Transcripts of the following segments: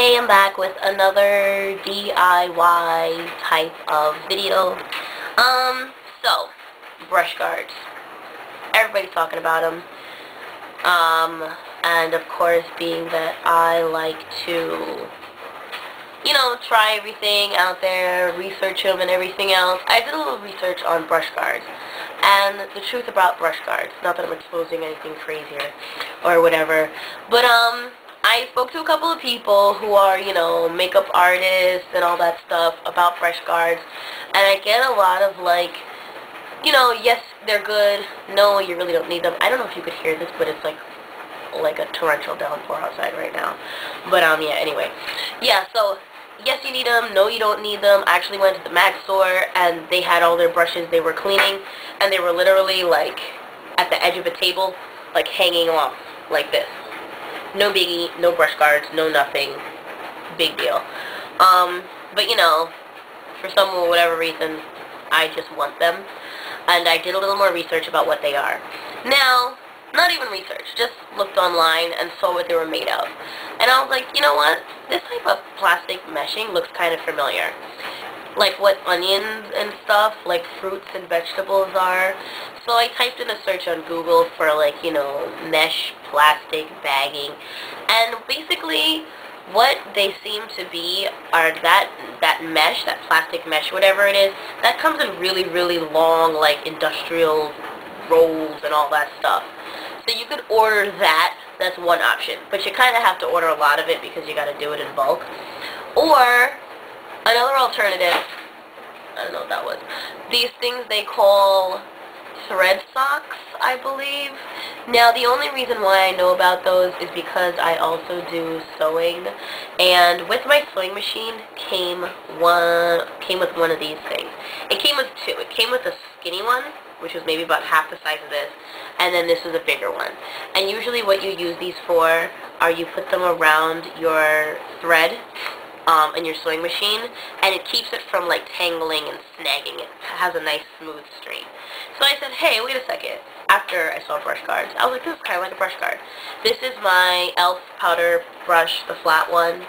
Hey, I'm back with another DIY type of video. So, brush guards. Everybody's talking about them. And of course, being that I like to, try everything out there, research them and everything else, I did a little research on brush guards. And the truth about brush guards, not that I'm exposing anything crazy or whatever, but, I spoke to a couple of people who are, makeup artists and all that stuff about brush guards, and I get a lot of, yes, they're good, no, you really don't need them. I don't know if you could hear this, but it's like a torrential downpour outside right now. But, yeah, anyway. Yeah, so, yes, you need them, no, you don't need them. I actually went to the MAC store, and they had all their brushes they were cleaning, and they were literally, at the edge of a table, hanging off, like this. No biggie, no brush guards, no nothing. Big deal. But for some or whatever reason, I just want them. And I did a little more research about what they are. Now, not even research, just looked online and saw what they were made of. And I was like, you know what? This type of plastic meshing looks kind of familiar. Like what onions and stuff, like fruits and vegetables are. So I typed in a search on Google for mesh plastic bagging, and basically what they seem to be are that mesh, that plastic mesh, whatever it is, that comes in really, really long, industrial rolls and all that stuff. So you could order that. That's one option, but you kind of have to order a lot of it because you got to do it in bulk. Or another alternative, I don't know what that was. These things they call thread socks, I believe. Now, the only reason why I know about those is because I also do sewing, and with my sewing machine came with one of these things. It came with two. It came with a skinny one, which was maybe about half the size of this, and then this was a bigger one. And usually what you use these for are you put them around your thread in your sewing machine, and it keeps it from tangling and snagging. It has a nice smooth stream. So I said, hey, wait a second. After I saw brush guards, I was like, this is kind of like a brush guard. This is my e.l.f. powder brush, the flat one.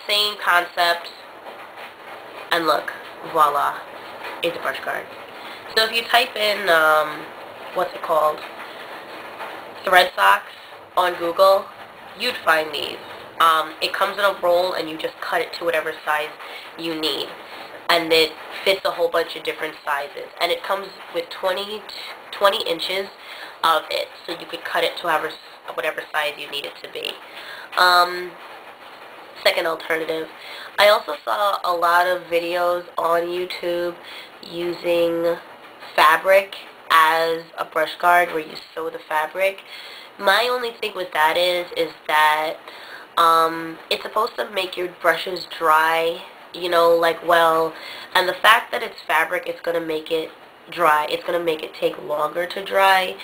Same concept. And look, voila, it's a brush guard. So if you type in, what's it called, thread socks on Google, you'd find these. It comes in a roll, and you just cut it to whatever size you need. And it fits a whole bunch of different sizes. And it comes with 20 inches of it, so you could cut it to whatever size you need it to be. Second alternative. I also saw a lot of videos on YouTube using fabric as a brush guard where you sew the fabric. My only thing with that is that it's supposed to make your brushes dry, well, and the fact that it's fabric, it's going to make it dry. It's going to make it take longer to dry,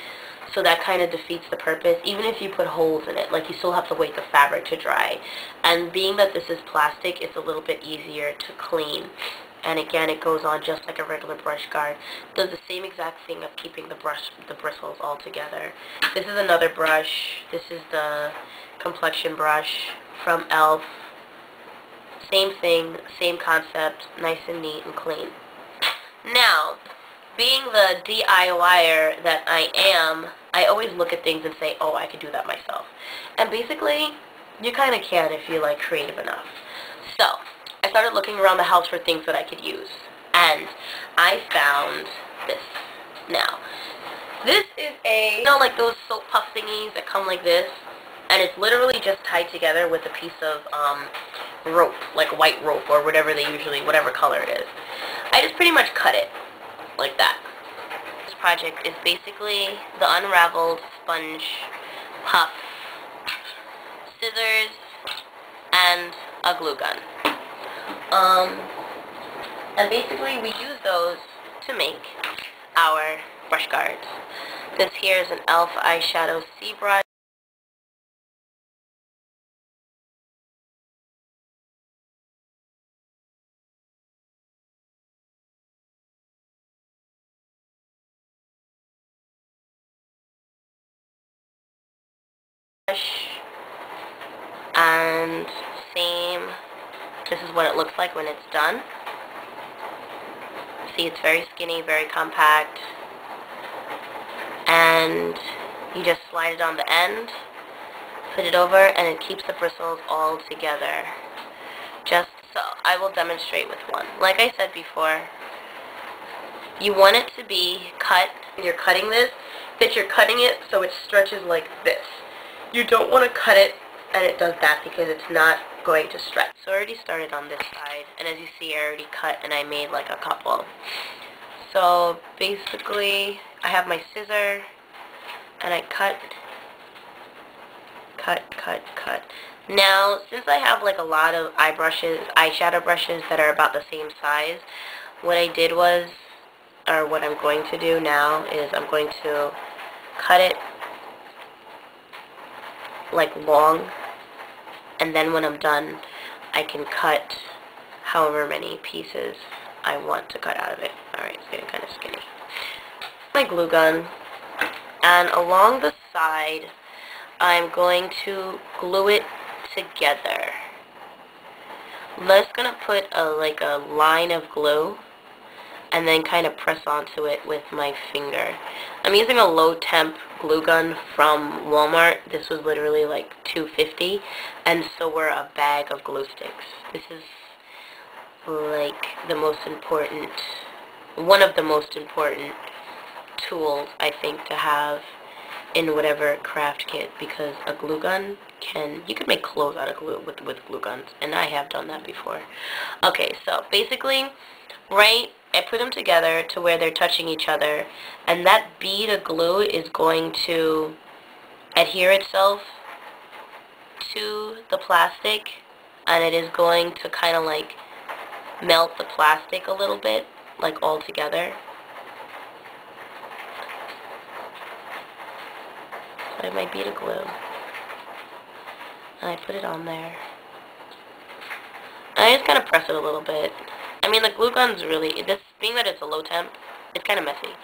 so that kind of defeats the purpose. Even if you put holes in it, you still have to wait the fabric to dry. And being that this is plastic, it's a little bit easier to clean. And again, it goes on just like a regular brush guard. It does the same exact thing of keeping the bristles all together. This is another brush. This is the complexion brush from e.l.f. Same thing, same concept, nice and neat and clean. Now, being the DIYer that I am, I always look at things and say, oh, I could do that myself. And basically, you kind of can if you're creative enough. So, I started looking around the house for things that I could use, and I found this. Now, this is a, those soap puff thingies that come like this, and it's literally just tied together with a piece of rope, like white rope or whatever whatever color it is. I just pretty much cut it like that. This project is basically the unraveled sponge puff, scissors, and a glue gun. And basically we use those to make our brush guards. This here is an e.l.f. eyeshadow C brush. And same. This is what it looks like when it's done. See, it's very skinny, very compact. And you just slide it on the end, put it over, and it keeps the bristles all together. Just so, I will demonstrate with one. Like I said before, you want it to be cut, when you're cutting this, that you're cutting it so it stretches like this. You don't want to cut it and it does that because it's not going to stretch. So I already started on this side, and as you see, I already cut and I made like a couple. So basically, I have my scissor and I cut. Now, since I have like a lot of eyeshadow brushes that are about the same size, what I did was, or what I'm going to do now is I'm going to cut it like long, and then when I'm done, I can cut however many pieces I want to cut out of it. Alright, it's getting kind of skinny. My glue gun, and along the side, I'm going to glue it together. I'm just going to put like a line of glue and then kind of press onto it with my finger. I'm using a low temp glue gun from Walmart. This was literally like $2.50, and so were a bag of glue sticks. This is like the most important, one of the most important tools I think to have in whatever craft kit, because a glue gun you can make clothes out of glue with glue guns, and I have done that before. Okay, so basically, right, I put them together to where they're touching each other, and that bead of glue is going to adhere itself to the plastic, and it is going to kind of like melt the plastic a little bit, like all together. So I have my bead of glue, and I put it on there. And I just kind of press it a little bit. I mean, the glue gun's really, this being that it's a low temp, it's kind of messy.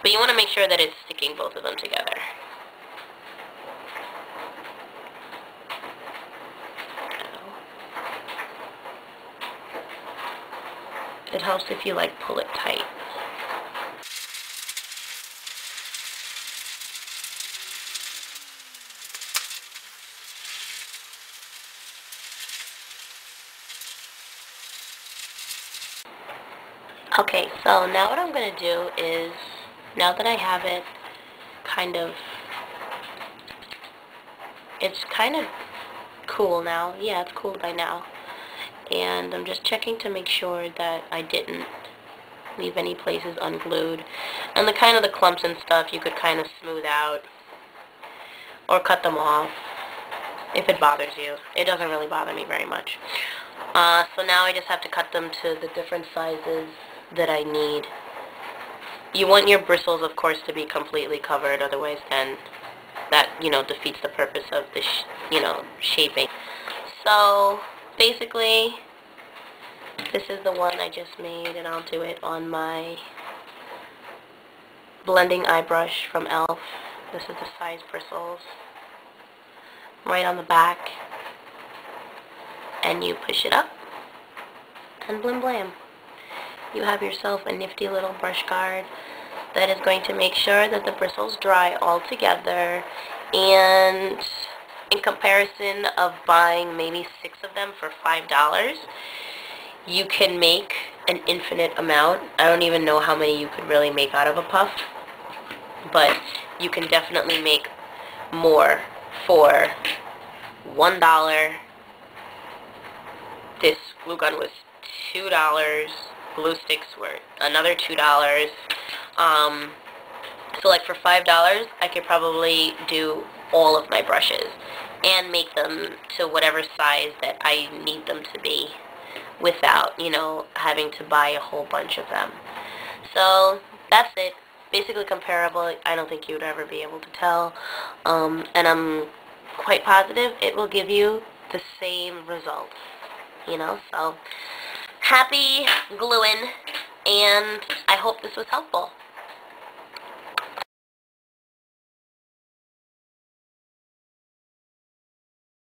But you want to make sure that it's sticking both of them together. It helps if you like pull it tight. Okay, so now what I'm going to do is, now that I have it it's kind of cool now. Yeah, it's cool by now. And I'm just checking to make sure that I didn't leave any places unglued. And the kind of the clumps and stuff you could kind of smooth out or cut them off if it bothers you. It doesn't really bother me very much. So now I just have to cut them to the different sizes that I need. You want your bristles, of course, to be completely covered, otherwise then that, defeats the purpose of the, shaping. So, basically, this is the one I just made, and I'll do it on my blending eye brush from e.l.f. This is the size bristles. Right on the back. And you push it up, and blim blam. You have yourself a nifty little brush guard that is going to make sure that the bristles dry all together, and in comparison of buying maybe 6 of them for $5, you can make an infinite amount. I don't even know how many you could really make out of a puff, but you can definitely make more for $1. This glue gun was $2. Glue sticks were another $2. So like for $5, I could probably do all of my brushes and make them to whatever size that I need them to be without, having to buy a whole bunch of them. So that's it. Basically comparable. I don't think you would ever be able to tell. And I'm quite positive it will give you the same results. So happy gluing, and I hope this was helpful.